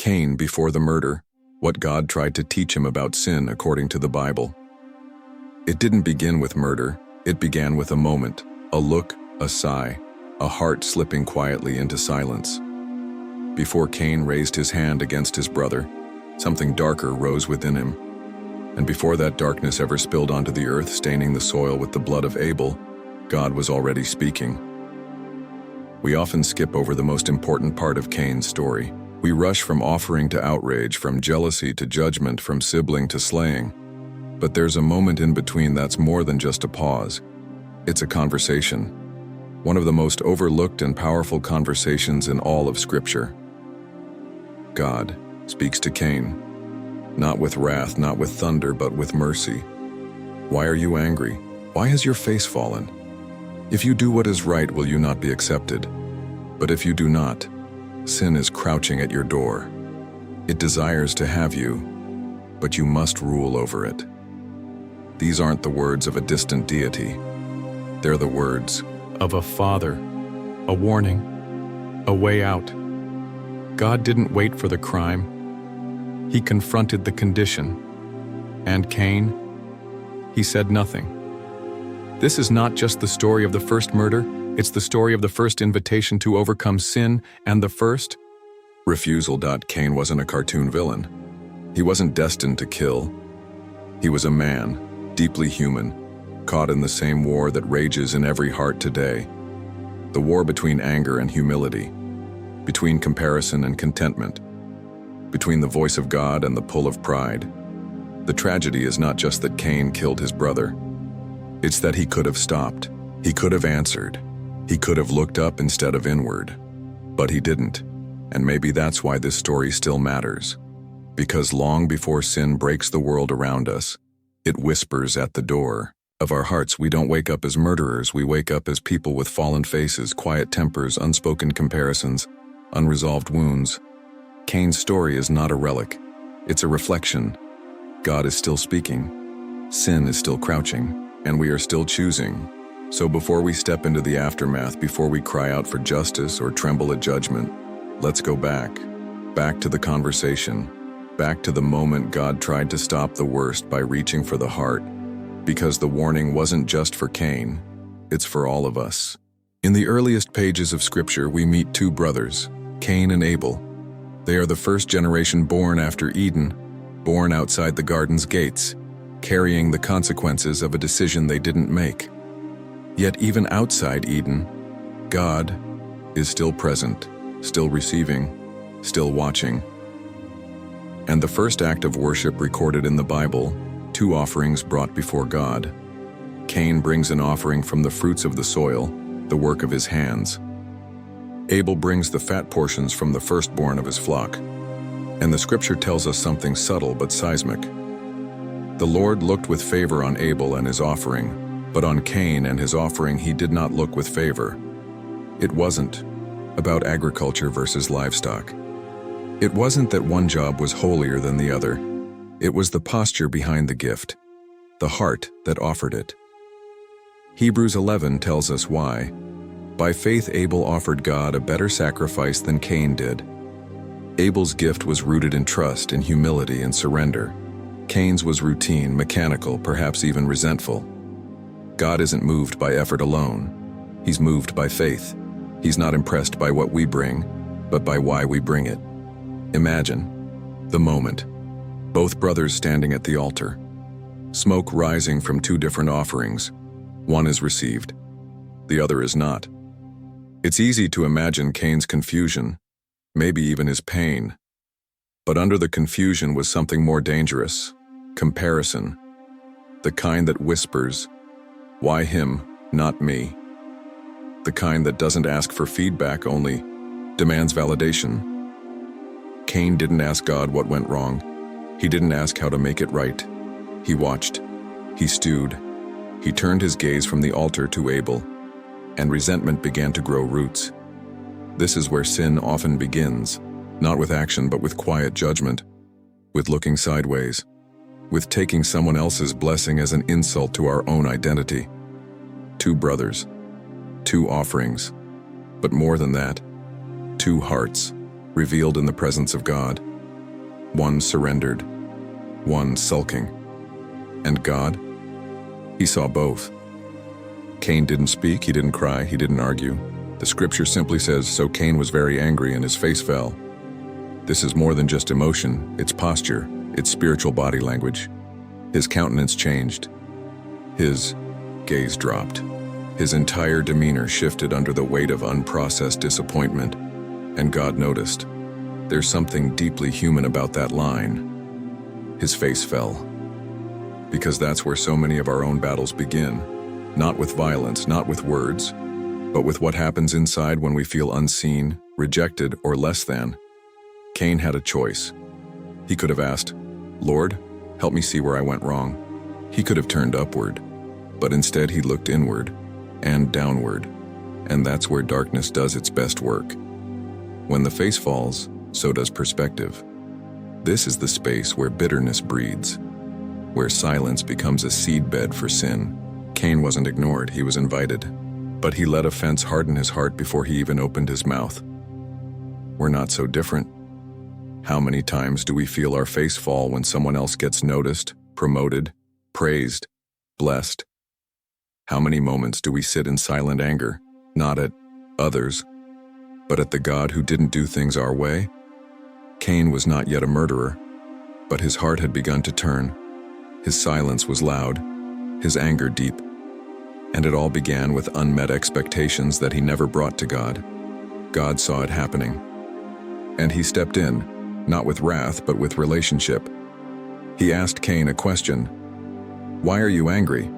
Cain before the murder, what God tried to teach him about sin according to the Bible. It didn't begin with murder, it began with a moment, a look, a sigh, a heart slipping quietly into silence. Before Cain raised his hand against his brother, something darker rose within him. And before that darkness ever spilled onto the earth, staining the soil with the blood of Abel, God was already speaking. We often skip over the most important part of Cain's story. We rush from offering to outrage, from jealousy to judgment, from sibling to slaying. But there's a moment in between that's more than just a pause. It's a conversation. One of the most overlooked and powerful conversations in all of Scripture. God speaks to Cain, not with wrath, not with thunder, but with mercy. Why are you angry? Why has your face fallen? If you do what is right, will you not be accepted? But if you do not, sin is crouching at your door. It desires to have you, but you must rule over it. These aren't the words of a distant deity. They're the words of a father, a warning, a way out. God didn't wait for the crime. He confronted the condition. And Cain, he said nothing. This is not just the story of the first murder, it's the story of the first invitation to overcome sin and the first refusal. Cain wasn't a cartoon villain. He wasn't destined to kill. He was a man, deeply human, caught in the same war that rages in every heart today. The war between anger and humility, between comparison and contentment, between the voice of God and the pull of pride. The tragedy is not just that Cain killed his brother. It's that he could have stopped. He could have answered. He could have looked up instead of inward. But he didn't. And maybe that's why this story still matters. Because long before sin breaks the world around us, it whispers at the door of our hearts. We don't wake up as murderers. We wake up as people with fallen faces, quiet tempers, unspoken comparisons, unresolved wounds. Cain's story is not a relic. It's a reflection. God is still speaking. Sin is still crouching. And we are still choosing. So before we step into the aftermath, before we cry out for justice or tremble at judgment, let's go back to the conversation, back to the moment God tried to stop the worst by reaching for the heart. Because the warning wasn't just for Cain, it's for all of us. In the earliest pages of Scripture, we meet two brothers, Cain and Abel. They are the first generation born after Eden, born outside the garden's gates, carrying the consequences of a decision they didn't make. Yet even outside Eden, God is still present, still receiving, still watching. And the first act of worship recorded in the Bible, two offerings brought before God. Cain brings an offering from the fruits of the soil, the work of his hands. Abel brings the fat portions from the firstborn of his flock. And the Scripture tells us something subtle but seismic. The Lord looked with favor on Abel and his offering, but on Cain and his offering he did not look with favor. It wasn't about agriculture versus livestock. It wasn't that one job was holier than the other. It was the posture behind the gift, the heart that offered it. Hebrews 11 tells us why. By faith Abel offered God a better sacrifice than Cain did. Abel's gift was rooted in trust, in humility and surrender. Cain's was routine, mechanical, perhaps even resentful. God isn't moved by effort alone. He's moved by faith. He's not impressed by what we bring, but by why we bring it. Imagine the moment. Both brothers standing at the altar. Smoke rising from two different offerings. One is received. The other is not. It's easy to imagine Cain's confusion, maybe even his pain. But under the confusion was something more dangerous. Comparison. The kind that whispers, "Why him, not me?" The kind that doesn't ask for feedback, only demands validation. Cain didn't ask God what went wrong. He didn't ask how to make it right. He watched. He stewed. He turned his gaze from the altar to Abel, and resentment began to grow roots. This is where sin often begins, not with action but with quiet judgment, with looking sideways, with taking someone else's blessing as an insult to our own identity. Two brothers, two offerings, but more than that, two hearts, revealed in the presence of God. one surrendered, one sulking. And God? He saw both. Cain didn't speak, he didn't cry, he didn't argue. The scripture simply says, "So Cain was very angry and his face fell." This is more than just emotion, it's posture, it's spiritual body language. His countenance changed. His gaze dropped. His entire demeanor shifted under the weight of unprocessed disappointment, and God noticed. There's something deeply human about that line. His face fell. Because that's where so many of our own battles begin. Not with violence, not with words, but with what happens inside when we feel unseen, rejected, or less than. Cain had a choice. He could have asked, "Lord, help me see where I went wrong." He could have turned upward, but instead he looked inward and downward, and that's where darkness does its best work. When the face falls, so does perspective. This is the space where bitterness breeds, where silence becomes a seedbed for sin. Cain wasn't ignored, he was invited, but he let offense harden his heart before he even opened his mouth. We're not so different. How many times do we feel our face fall when someone else gets noticed, promoted, praised, blessed? How many moments do we sit in silent anger, not at others, but at the God who didn't do things our way? Cain was not yet a murderer, but his heart had begun to turn. His silence was loud, his anger deep, and it all began with unmet expectations that he never brought to God. God saw it happening, and he stepped in, not with wrath, but with relationship. He asked Cain a question. "Why are you angry?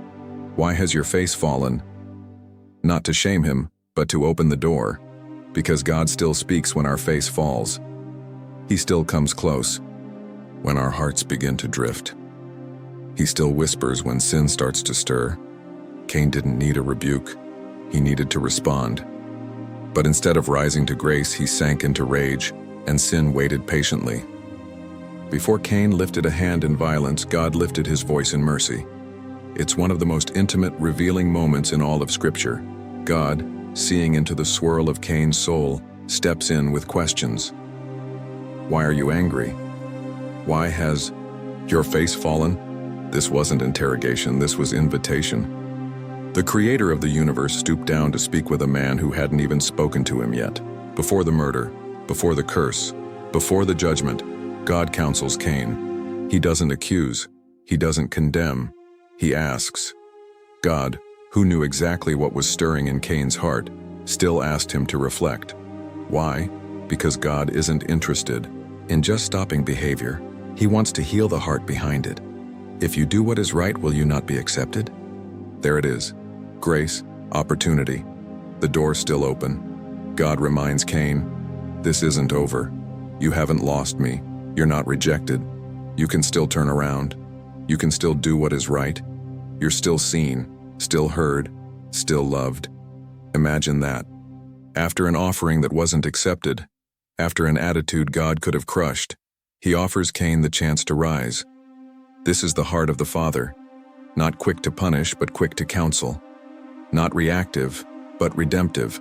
Why has your face fallen?" Not to shame him, but to open the door, because God still speaks when our face falls. He still comes close when our hearts begin to drift. He still whispers when sin starts to stir. Cain didn't need a rebuke, he needed to respond. But instead of rising to grace, he sank into rage, and sin waited patiently. Before Cain lifted a hand in violence, God lifted his voice in mercy. It's one of the most intimate, revealing moments in all of Scripture. God, seeing into the swirl of Cain's soul, steps in with questions. "Why are you angry? Why has your face fallen?" This wasn't interrogation, this was invitation. The creator of the universe stooped down to speak with a man who hadn't even spoken to him yet. Before the murder, before the curse, before the judgment, God counsels Cain. He doesn't accuse, he doesn't condemn, he asks. God, who knew exactly what was stirring in Cain's heart, still asked him to reflect. Why? Because God isn't interested in just stopping behavior. He wants to heal the heart behind it. If you do what is right, will you not be accepted? There it is. Grace, opportunity. The door's still open. God reminds Cain, this isn't over. You haven't lost me. You're not rejected. You can still turn around. You can still do what is right. You're still seen, still heard, still loved. Imagine that. After an offering that wasn't accepted, after an attitude God could have crushed, he offers Cain the chance to rise. This is the heart of the Father, not quick to punish, but quick to counsel. Not reactive, but redemptive.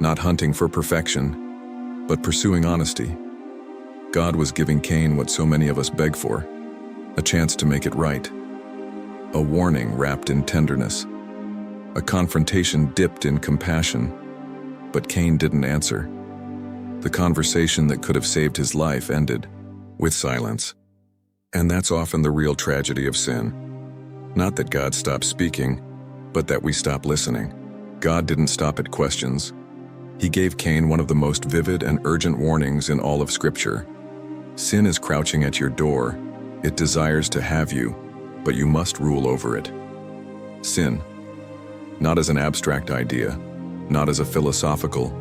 Not hunting for perfection, but pursuing honesty. God was giving Cain what so many of us beg for, a chance to make it right. A warning wrapped in tenderness. A confrontation dipped in compassion. But Cain didn't answer. The conversation that could have saved his life ended with silence. And that's often the real tragedy of sin. Not that God stopped speaking, but that we stop listening. God didn't stop at questions. He gave Cain one of the most vivid and urgent warnings in all of Scripture. Sin is crouching at your door. It desires to have you, but you must rule over it. Sin, not as an abstract idea, not as a philosophical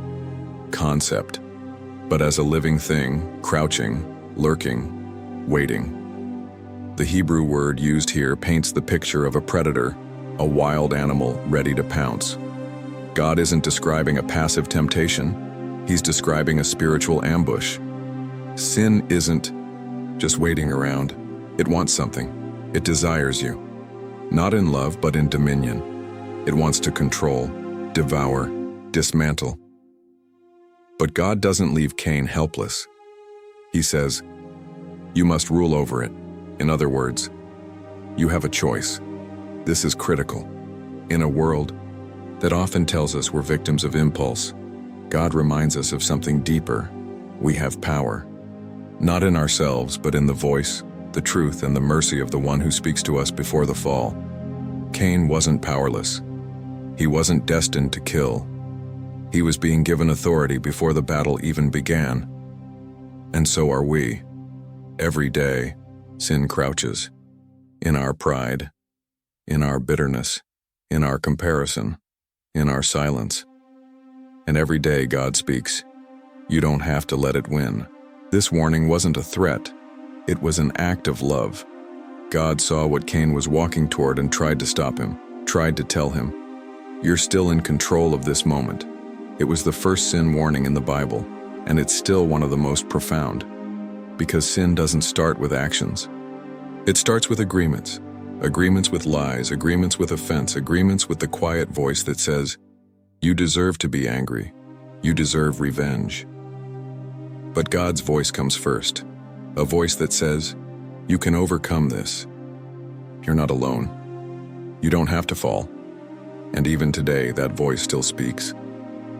concept, but as a living thing, crouching, lurking, waiting. The Hebrew word used here paints the picture of a predator, a wild animal ready to pounce. God isn't describing a passive temptation, he's describing a spiritual ambush. Sin isn't just waiting around. It wants something. It desires you. Not in love, but in dominion. It wants to control, devour, dismantle. But God doesn't leave Cain helpless. He says, You must rule over it. In other words, you have a choice. This is critical. In a world that often tells us we're victims of impulse, God reminds us of something deeper. We have power. Not in ourselves, but in the voice, the truth, and the mercy of the one who speaks to us before the fall. Cain wasn't powerless. He wasn't destined to kill. He was being given authority before the battle even began. And so are we. Every day, sin crouches. In our pride, in our bitterness, in our comparison, in our silence. And every day God speaks. You don't have to let it win. This warning wasn't a threat. It was an act of love. God saw what Cain was walking toward and tried to stop him, tried to tell him, "You're still in control of this moment." It was the first sin warning in the Bible, and it's still one of the most profound. Because sin doesn't start with actions. It starts with agreements. Agreements with lies, agreements with offense, agreements with the quiet voice that says, "You deserve to be angry. You deserve revenge." But God's voice comes first. A voice that says, "You can overcome this. You're not alone. You don't have to fall." And even today, that voice still speaks.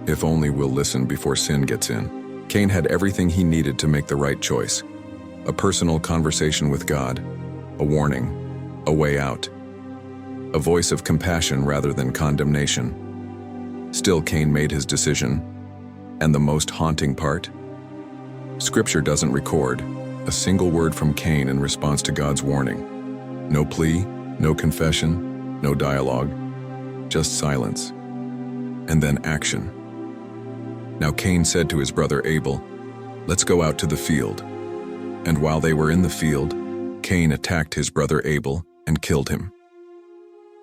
If only we'll listen before sin gets in. Cain had everything he needed to make the right choice. A personal conversation with God, a warning, a way out, a voice of compassion rather than condemnation. Still, Cain made his decision. And the most haunting part? Scripture doesn't record a single word from Cain in response to God's warning. No plea, no confession, no dialogue, just silence. And then action. Now Cain said to his brother Abel, "Let's go out to the field." And while they were in the field, Cain attacked his brother Abel and killed him.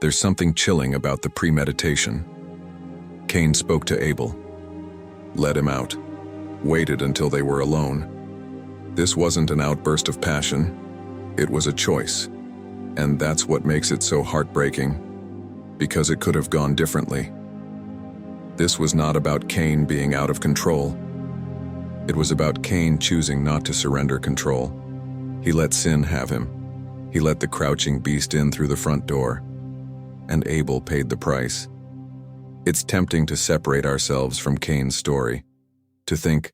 There's something chilling about the premeditation. Cain spoke to Abel, led him out, waited until they were alone. This wasn't an outburst of passion, it was a choice. And that's what makes it so heartbreaking, because it could have gone differently. This was not about Cain being out of control. It was about Cain choosing not to surrender control. He let sin have him. He let the crouching beast in through the front door. And Abel paid the price. It's tempting to separate ourselves from Cain's story, to think,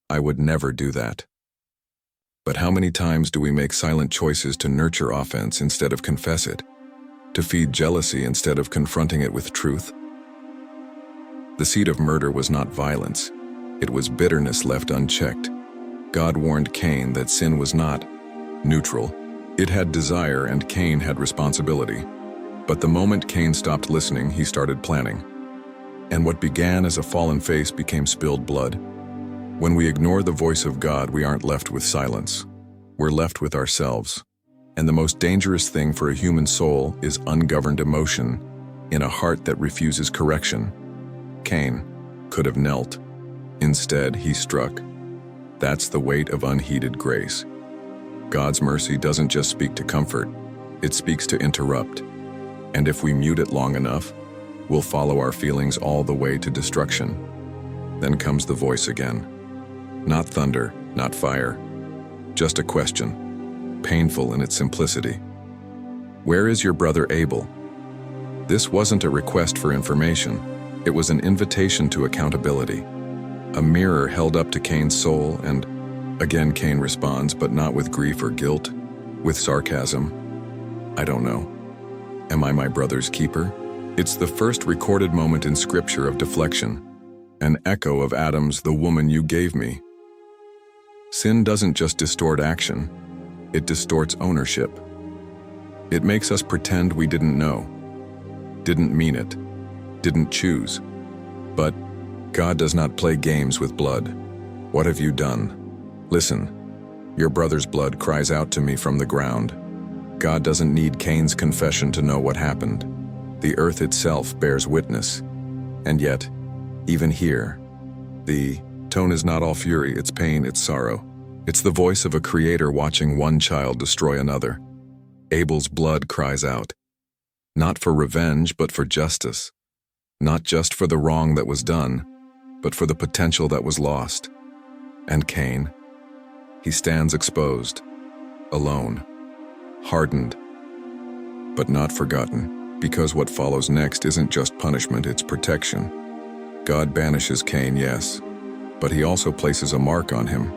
"I would never do that." But how many times do we make silent choices to nurture offense instead of confess it? To feed jealousy instead of confronting it with truth? The seed of murder was not violence. It was bitterness left unchecked. God warned Cain that sin was not neutral. It had desire and Cain had responsibility. But the moment Cain stopped listening, he started planning. And what began as a fallen face became spilled blood. When we ignore the voice of God, we aren't left with silence. We're left with ourselves. And the most dangerous thing for a human soul is ungoverned emotion in a heart that refuses correction. Cain could have knelt. Instead, he struck. That's the weight of unheeded grace. God's mercy doesn't just speak to comfort, it speaks to interrupt. And if we mute it long enough, we'll follow our feelings all the way to destruction. Then comes the voice again. Not thunder, not fire. Just a question, painful in its simplicity. Where is your brother Abel? This wasn't a request for information. It was an invitation to accountability. A mirror held up to Cain's soul, and again Cain responds, but not with grief or guilt, with sarcasm. "I don't know. Am I my brother's keeper?" It's the first recorded moment in Scripture of deflection, an echo of Adam's "the woman you gave me." Sin doesn't just distort action, it distorts ownership. It makes us pretend we didn't know, didn't mean it, didn't choose. But God does not play games with blood. What have you done? Listen, your brother's blood cries out to me from the ground. God doesn't need Cain's confession to know what happened. The earth itself bears witness. And yet, even here, the tone is not all fury, it's pain, it's sorrow. It's the voice of a creator watching one child destroy another. Abel's blood cries out, not for revenge, but for justice. Not just for the wrong that was done, but for the potential that was lost. And Cain, he stands exposed, alone, hardened, but not forgotten, because what follows next isn't just punishment, it's protection. God banishes Cain, yes, but he also places a mark on him,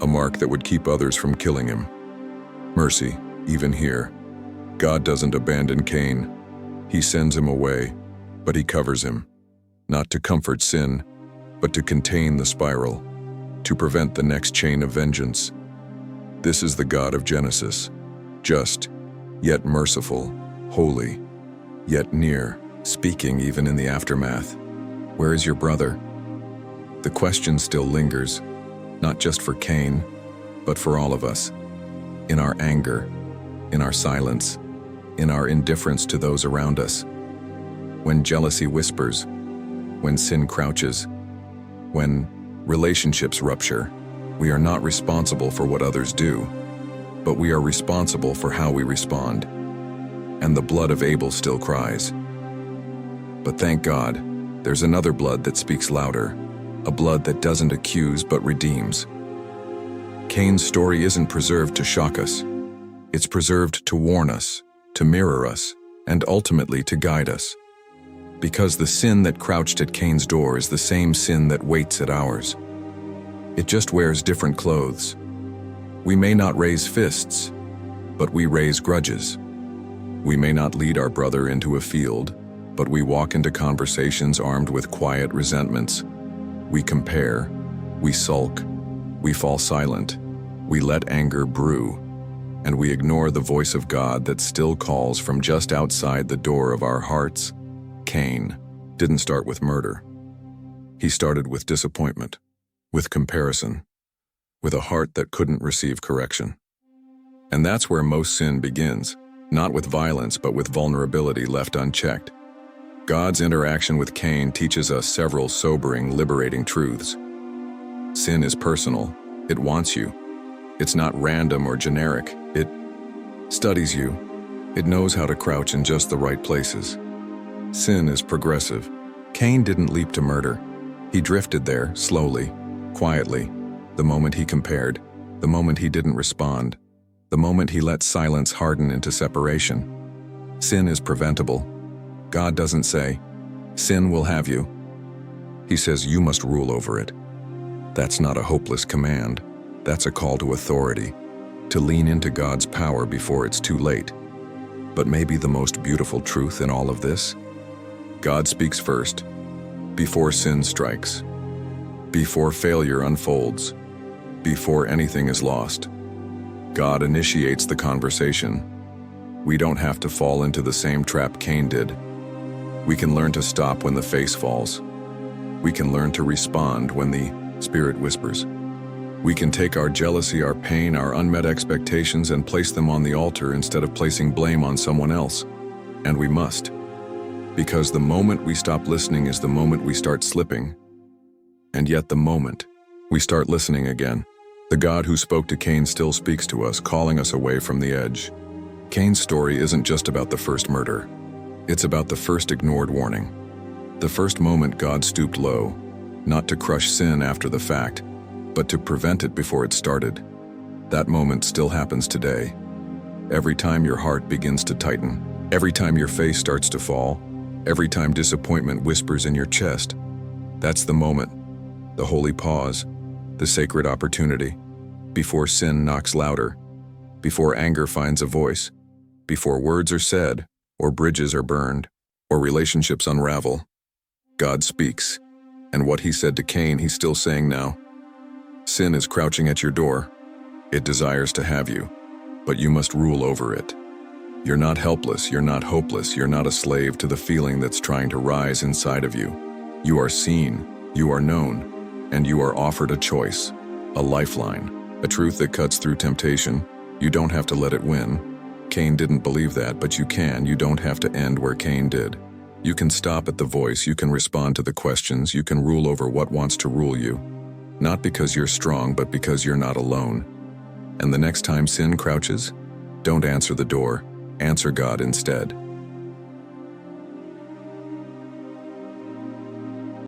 a mark that would keep others from killing him. Mercy, even here. God doesn't abandon Cain. He sends him away, but he covers him, not to comfort sin, but to contain the spiral, to prevent the next chain of vengeance. This is the God of Genesis, just, yet merciful, holy, yet near, speaking even in the aftermath. Where is your brother? The question still lingers, not just for Cain, but for all of us. In our anger, in our silence, in our indifference to those around us. When jealousy whispers, when sin crouches, when relationships rupture, we are not responsible for what others do, but we are responsible for how we respond. And the blood of Abel still cries. But thank God, there's another blood that speaks louder, a blood that doesn't accuse but redeems. Cain's story isn't preserved to shock us. It's preserved to warn us, to mirror us, and ultimately to guide us. Because the sin that crouched at Cain's door is the same sin that waits at ours. It just wears different clothes. We may not raise fists, but we raise grudges. We may not lead our brother into a field, but we walk into conversations armed with quiet resentments. We compare, we sulk, we fall silent, we let anger brew, and we ignore the voice of God that still calls from just outside the door of our hearts. Cain didn't start with murder. He started with disappointment, with comparison, with a heart that couldn't receive correction. And that's where most sin begins, not with violence but with vulnerability left unchecked. God's interaction with Cain teaches us several sobering, liberating truths. Sin is personal. It wants you. It's not random or generic. It studies you. It knows how to crouch in just the right places. Sin is progressive. Cain didn't leap to murder. He drifted there, slowly, quietly, the moment he compared, the moment he didn't respond, the moment he let silence harden into separation. Sin is preventable. God doesn't say, "Sin will have you." He says, "You must rule over it." That's not a hopeless command. That's a call to authority, to lean into God's power before it's too late. But maybe the most beautiful truth in all of this? God speaks first, before sin strikes, before failure unfolds, before anything is lost. God initiates the conversation. We don't have to fall into the same trap Cain did. We can learn to stop when the face falls. We can learn to respond when the Spirit whispers. We can take our jealousy, our pain, our unmet expectations and place them on the altar instead of placing blame on someone else. And we must. Because the moment we stop listening is the moment we start slipping. And yet the moment we start listening again, the God who spoke to Cain still speaks to us, calling us away from the edge. Cain's story isn't just about the first murder. It's about the first ignored warning. The first moment God stooped low, not to crush sin after the fact, but to prevent it before it started. That moment still happens today. Every time your heart begins to tighten, every time your face starts to fall, every time disappointment whispers in your chest, that's the moment, the holy pause, the sacred opportunity, before sin knocks louder, before anger finds a voice, before words are said, or bridges are burned, or relationships unravel. God speaks, and what he said to Cain, he's still saying now. Sin is crouching at your door. It desires to have you, but you must rule over it. You're not helpless, you're not hopeless, you're not a slave to the feeling that's trying to rise inside of you. You are seen, you are known, and you are offered a choice, a lifeline, a truth that cuts through temptation. You don't have to let it win. Cain didn't believe that, but you can. You don't have to end where Cain did. You can stop at the voice, you can respond to the questions, you can rule over what wants to rule you. Not because you're strong, but because you're not alone. And the next time sin crouches, don't answer the door. Answer God instead.